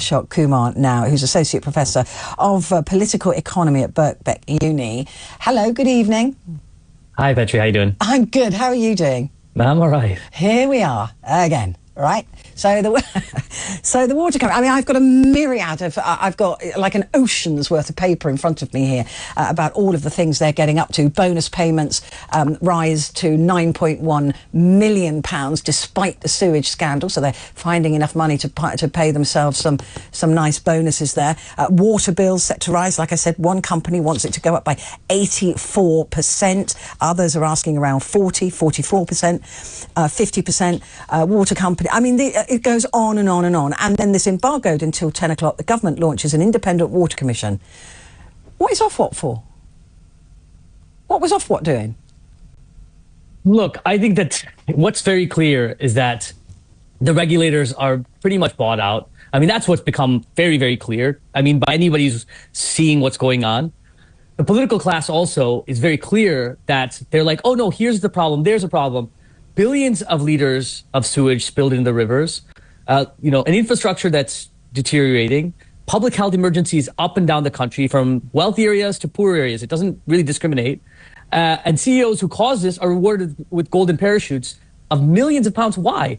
Kumar now, who's Associate Professor of Political Economy at Birkbeck Uni. Hello, good evening. Hi, Petri, how you doing? I'm good. How are you doing? I'm all right. Here we are again, right? So the water company, I mean, I've got a myriad of, I've got like an ocean's worth of paper in front of me here about all of the things they're getting up to. Bonus payments rise to £9.1 million despite the sewage scandal. So they're finding enough money to pay themselves some nice bonuses there. Water bills set to rise. Like I said, one company wants it to go up by 84%. Others are asking around 44%, 50%. Water company, I mean, it goes on and on and on. And then this embargoed until 10 o'clock. The government launches an independent water commission. What is Ofwat for? What was Ofwat doing? Look, I think that what's very clear is that the regulators are pretty much bought out. I mean, that's what's become very, very clear. I mean, by anybody who's seeing what's going on. The political class also is very clear that they're like, oh no, here's the problem, there's a problem. Billions of liters of sewage spilled into the rivers, an infrastructure that's deteriorating, public health emergencies up and down the country from wealthy areas to poor areas. It doesn't really discriminate. And CEOs who cause this are rewarded with golden parachutes of millions of pounds. Why?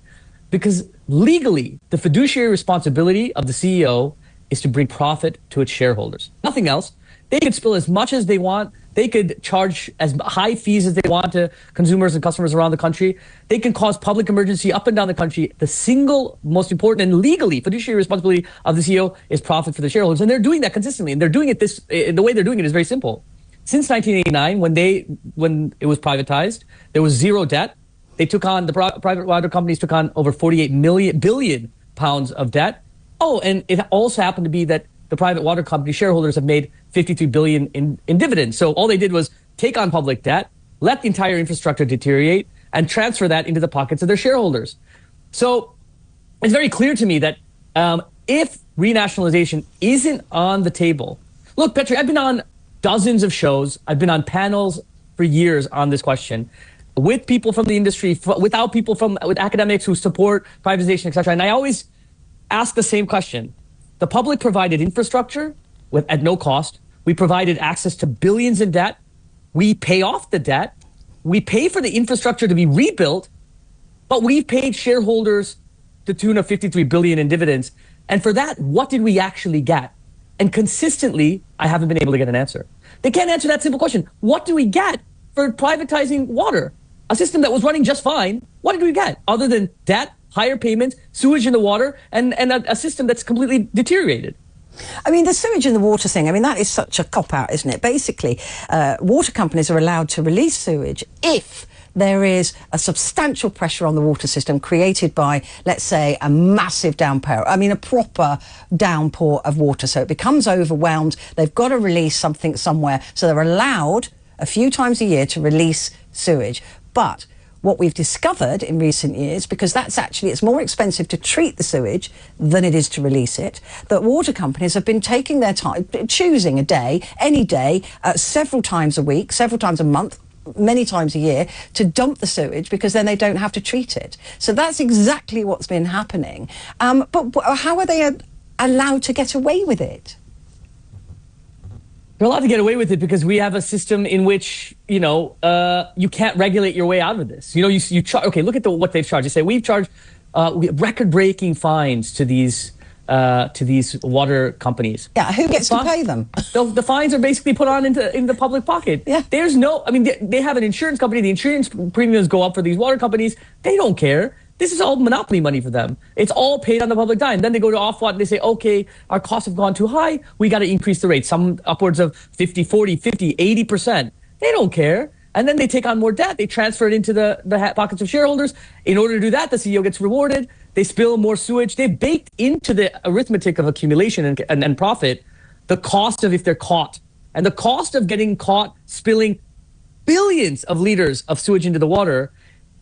Because legally, the fiduciary responsibility of the CEO is to bring profit to its shareholders. Nothing else. They could spill as much as they want. They could charge as high fees as they want to consumers and customers around the country. They can cause public emergency up and down the country. The single most important and legally fiduciary responsibility of the CEO is profit for the shareholders. And they're doing that consistently. And they're doing it the way they're doing it is very simple. Since 1989, when it was privatized, there was zero debt. They took on, the private water companies took on over 48 billion pounds of debt. Oh, and it also happened to be that the private water company shareholders have made 53 billion in dividends. So all they did was take on public debt, let the entire infrastructure deteriorate, and transfer that into the pockets of their shareholders. So it's very clear to me that if renationalization isn't on the table, look, Petri, I've been on dozens of shows. I've been on panels for years on this question with people from the industry, with academics who support privatization, etc. And I always ask the same question. The public provided infrastructure at no cost. We provided access to billions in debt. We pay off the debt. We pay for the infrastructure to be rebuilt, but we've paid shareholders to the tune of 53 billion in dividends. And for that, what did we actually get? And consistently, I haven't been able to get an answer. They can't answer that simple question. What do we get for privatizing water? A system that was running just fine. What did we get other than debt, higher payments, sewage in the water, and a system that's completely deteriorated? I mean, the sewage and the water thing, I mean, that is such a cop-out, isn't it? Basically, water companies are allowed to release sewage if there is a substantial pressure on the water system created by, let's say, a massive downpour. I mean, a proper downpour of water. So it becomes overwhelmed. They've got to release something somewhere. So they're allowed a few times a year to release sewage. But what we've discovered in recent years, because it's more expensive to treat the sewage than it is to release it, that water companies have been taking their time, choosing a day, any day, several times a week, several times a month, many times a year, to dump the sewage because then they don't have to treat it. So that's exactly what's been happening. But how are they allowed to get away with it? They're allowed to get away with it because we have a system in which, you can't regulate your way out of this. You charge. Okay, look at what they've charged. They say we've charged record-breaking fines to these water companies. Yeah, who gets to pay them? The fines are basically put on in the public pocket. Yeah. There's no. I mean, they have an insurance company. The insurance premiums go up for these water companies. They don't care. This is all monopoly money for them. It's all paid on the public dime. Then they go to Ofwat and they say, okay, our costs have gone too high. We got to increase the rate. Some upwards of 50, 40, 50, 80%. They don't care. And then they take on more debt. They transfer it into the pockets of shareholders. In order to do that, the CEO gets rewarded. They spill more sewage. They've baked into the arithmetic of accumulation and profit the cost of if they're caught. And the cost of getting caught spilling billions of liters of sewage into the water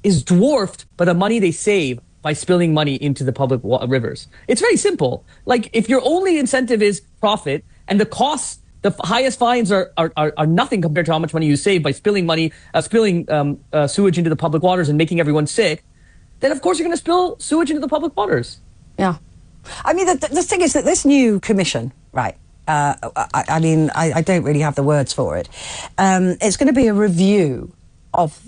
is dwarfed by the money they save by spilling money into the public rivers. It's very simple. Like, if your only incentive is profit and the costs, the highest fines are nothing compared to how much money you save by spilling sewage into the public waters and making everyone sick, then of course you're going to spill sewage into the public waters. Yeah. I mean, the thing is that this new commission, right? I mean, I don't really have the words for it. It's going to be a review of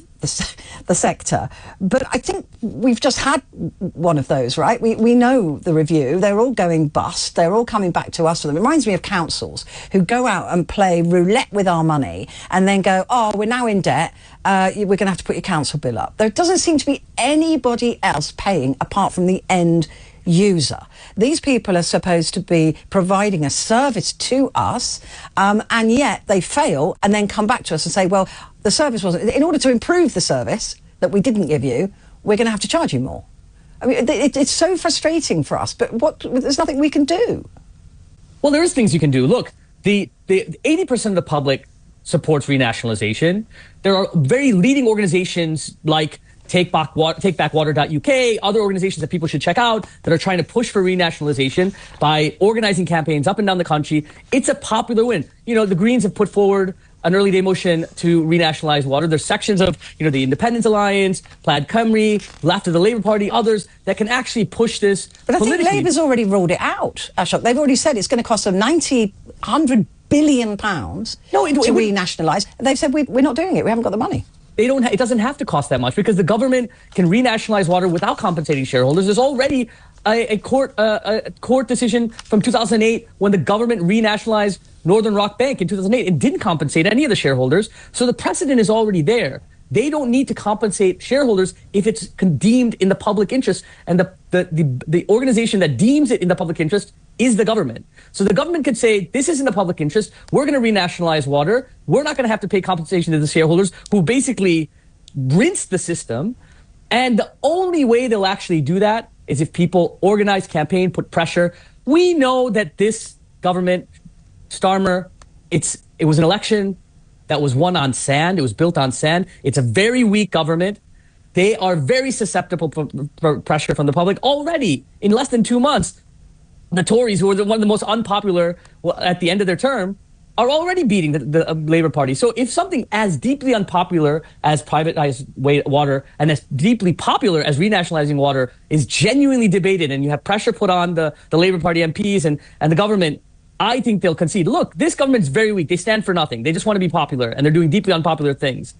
the sector, but I think we've just had one of those, right? We know the review. They're all going bust. They're all coming back to us for them. It reminds me of councils who go out and play roulette with our money and then go, oh, we're now in debt. We're going to have to put your council bill up. There doesn't seem to be anybody else paying apart from the end user. These people are supposed to be providing a service to us, and yet they fail and then come back to us and say, well, the service wasn't, in order to improve the service that we didn't give you, we're going to have to charge you more. I mean, it's so frustrating for us, but there's nothing we can do. Well, there is things you can do. Look, the 80% of the public supports renationalization. There are very leading organizations like takebackwater.uk, other organizations that people should check out that are trying to push for renationalization by organizing campaigns up and down the country. It's a popular win. You know, the Greens have put forward an early day motion to renationalize water. There's sections of, you know, the Independence Alliance, Plaid Cymru, left of the Labour Party, others that can actually push this But I think Labour's already ruled it out, Ashok. They've already said it's going to cost them 100 billion pounds to renationalise. They've said we're not doing it. We haven't got the money. It doesn't have to cost that much because the government can renationalize water without compensating shareholders. There's already a court decision from 2008 when the government renationalized Northern Rock Bank in 2008 and didn't compensate any of the shareholders. So the precedent is already there. They don't need to compensate shareholders if it's deemed in the public interest, and the organization that deems it in the public interest is the government. So the government could say, this is in the public interest, we're going to renationalize water, we're not going to have to pay compensation to the shareholders who basically rinsed the system, and the only way they'll actually do that is if people organize, campaign, put pressure. We know that this government, Starmer, it was an election that was won on sand. It was built on sand. It's a very weak government. They are very susceptible for pressure from the public. Already, in less than 2 months, the Tories, who are one of the most unpopular at the end of their term, are already beating the Labour Party. So if something as deeply unpopular as privatized water and as deeply popular as renationalizing water is genuinely debated, and you have pressure put on the Labour Party MPs and the government, I think they'll concede. Look, this government's very weak. They stand for nothing. They just want to be popular, and they're doing deeply unpopular things.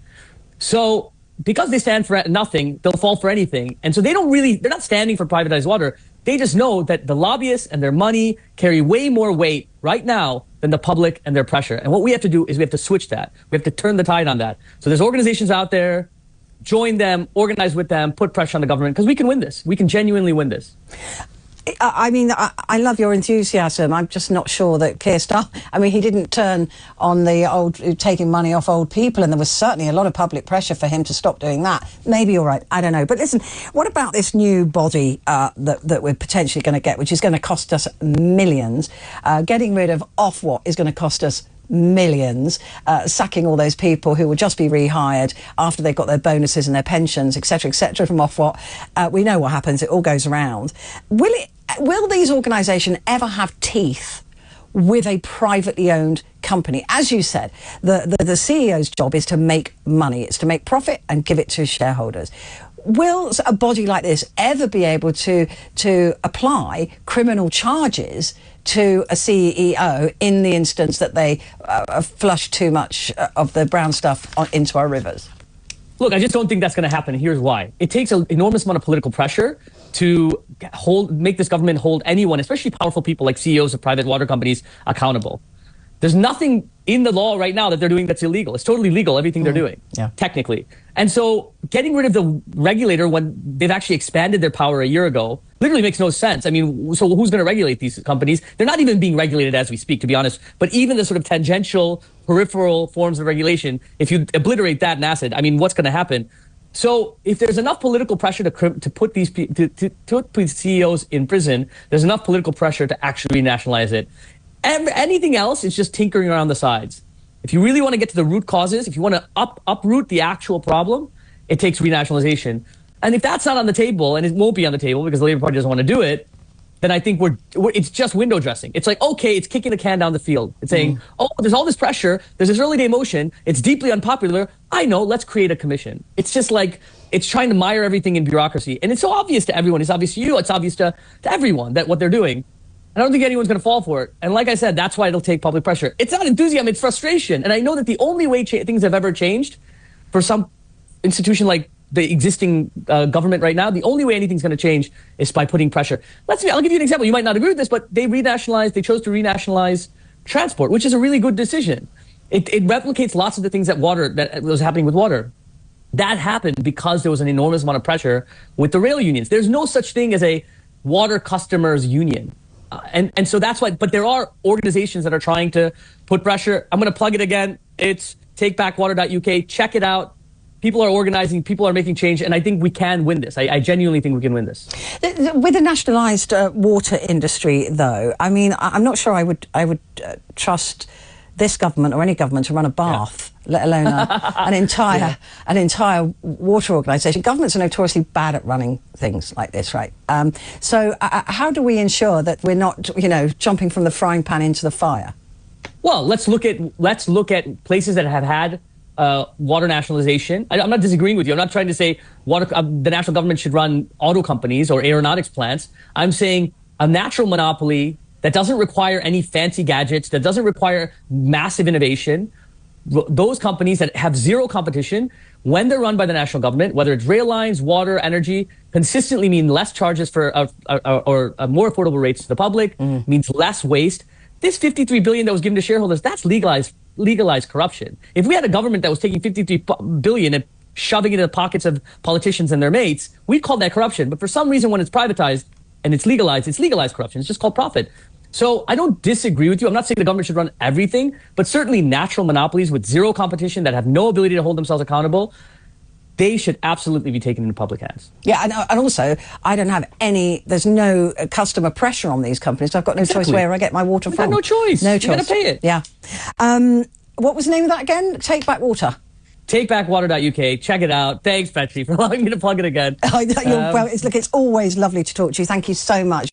So because they stand for nothing, they'll fall for anything. And so they're not standing for privatized water. They just know that the lobbyists and their money carry way more weight right now than the public and their pressure. And what we have to do is we have to switch that. We have to turn the tide on that. So there's organizations out there, join them, organize with them, put pressure on the government, because we can win this. We can genuinely win this. I mean, I love your enthusiasm. I'm just not sure that Keir Starmer, I mean, he didn't turn on the old, taking money off old people, and there was certainly a lot of public pressure for him to stop doing that. Maybe you're right. I don't know. But listen, what about this new body that we're potentially going to get, which is going to cost us millions? Getting rid of Ofwat is going to cost us millions, sacking all those people who will just be rehired after they've got their bonuses and their pensions, etc., from Ofwat. We know what happens. It all goes around. Will these organisations ever have teeth with a privately owned company? As you said, the CEO's job is to make money. It's to make profit and give it to shareholders. Will a body like this ever be able to apply criminal charges to a CEO in the instance that they flush too much of the brown stuff into our rivers? Look, I just don't think that's going to happen. Here's why. It takes an enormous amount of political pressure to make this government hold anyone, especially powerful people like CEOs of private water companies, accountable. There's nothing in the law right now that they're doing that's illegal. It's totally legal, everything they're doing, technically. And so getting rid of the regulator when they've actually expanded their power a year ago literally makes no sense. I mean, so who's going to regulate these companies? They're not even being regulated as we speak, to be honest. But even the sort of tangential, peripheral forms of regulation, if you obliterate that in acid, I mean, what's going to happen? So if there's enough political pressure to put these CEOs in prison, there's enough political pressure to actually renationalize it. Anything else is just tinkering around the sides. If you really want to get to the root causes, if you want to uproot the actual problem, it takes renationalization. And if that's not on the table, and it won't be on the table because the Labour Party doesn't want to do it, then I think it's just window dressing. It's like, okay, it's kicking the can down the field. It's saying, oh, there's all this pressure. There's this early day motion. It's deeply unpopular. I know, let's create a commission. It's just like, it's trying to mire everything in bureaucracy. And it's so obvious to everyone. It's obvious to you. It's obvious to everyone that what they're doing. I don't think anyone's going to fall for it. And like I said, that's why it'll take public pressure. It's not enthusiasm, it's frustration. And I know that the only way things have ever changed for some institution like the existing government right now, the only way anything's going to change is by putting pressure. I'll give you an example. You might not agree with this, but they chose to renationalize transport, which is a really good decision. It replicates lots of the things that was happening with water. That happened because there was an enormous amount of pressure with the rail unions. There's no such thing as a water customers union. And so that's why, but there are organizations that are trying to put pressure. I'm going to plug it again. It's takebackwater.uk. Check it out. People are organizing, people are making change, and I think we can win this. I genuinely think we can win this. With the nationalised water industry, though, I mean, I'm not sure I would trust this government or any government to run a bath, let alone an entire water organisation. Governments are notoriously bad at running things like this, right? So how do we ensure that we're not, jumping from the frying pan into the fire? Well, let's look at places that have had water nationalization. I'm not disagreeing with you. I'm not trying to say the national government should run auto companies or aeronautics plants. I'm saying a natural monopoly that doesn't require any fancy gadgets, that doesn't require massive innovation. Those companies that have zero competition, when they're run by the national government, whether it's rail lines, water, energy, consistently mean less charges for or more affordable rates to the public, means less waste. This $53 billion that was given to shareholders, that's legalized corruption. If we had a government that was taking $53 billion and shoving it in the pockets of politicians and their mates, we'd call that corruption. But for some reason, when it's privatized and it's legalized corruption. It's just called profit. So I don't disagree with you. I'm not saying the government should run everything, but certainly natural monopolies with zero competition that have no ability to hold themselves accountable, they should absolutely be taken into public hands. Yeah, and also, there's no customer pressure on these companies. So I've got no choice where I get my water from. No choice. No choice. You're going to pay it. Yeah. What was the name of that again? Take Back Water. Takebackwater.uk. Check it out. Thanks, Petri, for allowing me to plug it again. Well, it's always lovely to talk to you. Thank you so much.